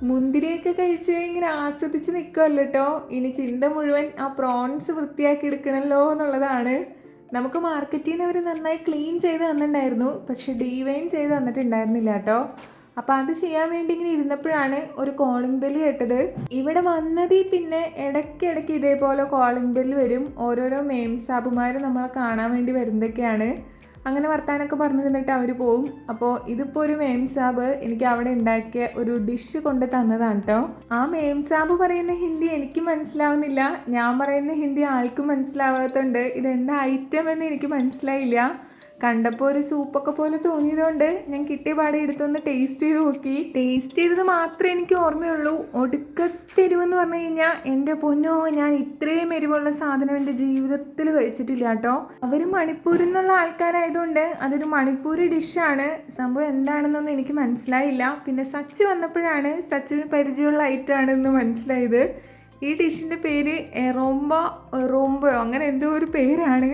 മുന്തിരിയൊക്കെ കഴിച്ച് ഇങ്ങനെ ആസ്വദിച്ച് നിൽക്കുമല്ലോ കേട്ടോ. ഇനി ചിന്ത മുഴുവൻ ആ പ്രോൺസ് വൃത്തിയാക്കി എടുക്കണമല്ലോ എന്നുള്ളതാണ്. നമുക്ക് മാർക്കറ്റിൽ നിന്ന് അവർ നന്നായി ക്ലീൻ ചെയ്ത് തന്നിട്ടുണ്ടായിരുന്നു, പക്ഷെ ഡീവൈൻ ചെയ്ത് തന്നിട്ടുണ്ടായിരുന്നില്ല കേട്ടോ. അപ്പോൾ അത് ചെയ്യാൻ വേണ്ടി ഇങ്ങനെ ഇരുന്നപ്പോഴാണ് ഒരു കോളിംഗ് ബെല്ല് കേട്ടത്. ഇവിടെ വന്നതിൽ പിന്നെ ഇടയ്ക്കിടയ്ക്ക് ഇതേപോലെ കോളിംഗ് ബെല്ല് വരും. ഓരോരോ മെയിം സാബുമാർ നമ്മളെ കാണാൻ വേണ്ടി വരുന്നതൊക്കെയാണ്. അങ്ങനെ വർത്താനൊക്കെ പറഞ്ഞിരുന്നിട്ട് അവർ പോവും. അപ്പോൾ ഇതിപ്പോൾ ഒരു മെയിം സാബ് എനിക്ക് അവിടെ ഉണ്ടാക്കിയ ഒരു ഡിഷ് കൊണ്ട് തന്നതാണ് കേട്ടോ. ആ മെയിം സാബ് പറയുന്ന ഹിന്ദി എനിക്ക് മനസ്സിലാവുന്നില്ല, ഞാൻ പറയുന്ന ഹിന്ദി ആൾക്കും മനസ്സിലാവാത്തതുകൊണ്ട് ഇതെന്താ ഐറ്റം എന്ന് എനിക്ക് മനസ്സിലായില്ല. കണ്ടപ്പോൾ ഒരു സൂപ്പൊക്കെ പോലെ തോന്നിയതുകൊണ്ട് ഞാൻ കിട്ടിയ പാടെ എടുത്തൊന്ന് ടേസ്റ്റ് ചെയ്ത് നോക്കി. ടേസ്റ്റ് ചെയ്തത് മാത്രമേ എനിക്ക് ഓർമ്മയുള്ളൂ. ഒടുക്കത്തെ എരിവെന്ന് പറഞ്ഞു കഴിഞ്ഞാൽ എൻ്റെ പൊന്നോ, ഞാൻ ഇത്രയും എരിവുള്ള സാധനം എൻ്റെ ജീവിതത്തിൽ കഴിച്ചിട്ടില്ല കേട്ടോ. അവർ മണിപ്പൂരിൽ നിന്നുള്ള ആൾക്കാരായതുകൊണ്ട് അതൊരു മണിപ്പൂരി ഡിഷാണ്. സംഭവം എന്താണെന്നൊന്നും എനിക്ക് മനസ്സിലായില്ല. പിന്നെ സച്ച് വന്നപ്പോഴാണ് സച്ചിന് പരിചയമുള്ള ഐറ്റമാണെന്ന് മനസ്സിലായത്. ഈ ഡിഷിൻ്റെ പേര് റോംബോ അങ്ങനെ എന്തോ ഒരു പേരാണ്.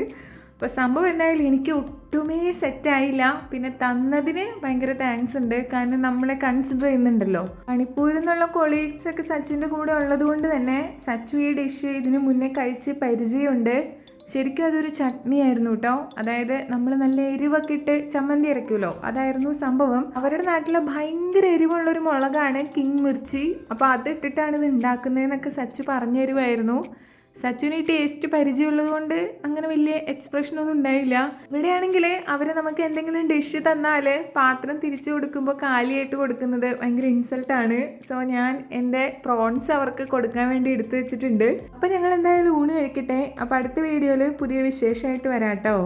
അപ്പോൾ സംഭവം എന്തായാലും എനിക്ക് ഒട്ടുമേ സെറ്റായില്ല. പിന്നെ തന്നതിന് ഭയങ്കര താങ്ക്സ് ഉണ്ട്, കാരണം നമ്മളെ കൺസിഡർ ചെയ്യുന്നുണ്ടല്ലോ. മണിപ്പൂരിൽ നിന്നുള്ള കൊളീഗ്സൊക്കെ സച്ചിൻ്റെ കൂടെ ഉള്ളത് കൊണ്ട് തന്നെ സച്ചു ഈ ഡിഷ് ഇതിനു മുന്നേ കഴിച്ച് പരിചയമുണ്ട്. ശരിക്കും അതൊരു ചട്നി ആയിരുന്നു കേട്ടോ. അതായത് നമ്മൾ നല്ല എരിവൊക്കെ ഇട്ട് ചമ്മന്തി അരയ്ക്കുമല്ലോ, അതായിരുന്നു സംഭവം. അവരുടെ നാട്ടിലെ ഭയങ്കര എരിവുള്ളൊരു മുളകാണ് കിങ് മിർച്ചി. അപ്പോൾ അതിട്ടിട്ടാണ് ഇത് ഉണ്ടാക്കുന്നതെന്നൊക്കെ സച്ചു പറഞ്ഞു തരുമായിരുന്നു. സച്ചുവിന് ഈ ടേസ്റ്റ് പരിചയമുള്ളത് കൊണ്ട് അങ്ങനെ വലിയ എക്സ്പ്രഷനൊന്നും ഉണ്ടായില്ല. ഇവിടെയാണെങ്കിൽ അവർ നമുക്ക് എന്തെങ്കിലും ഡിഷ് തന്നാൽ പാത്രം തിരിച്ചു കൊടുക്കുമ്പോൾ കാലിയായിട്ട് കൊടുക്കുന്നത് ഭയങ്കര ഇൻസൾട്ടാണ്. സോ ഞാൻ എൻ്റെ പ്രോൺസ് അവർക്ക് കൊടുക്കാൻ വേണ്ടി എടുത്തു വെച്ചിട്ടുണ്ട്. അപ്പോൾ ഞങ്ങൾ എന്തായാലും ഊണ് കഴിക്കട്ടെ. അപ്പോൾ അടുത്ത വീഡിയോയിൽ പുതിയ വിശേഷമായിട്ട് വരാം കേട്ടോ.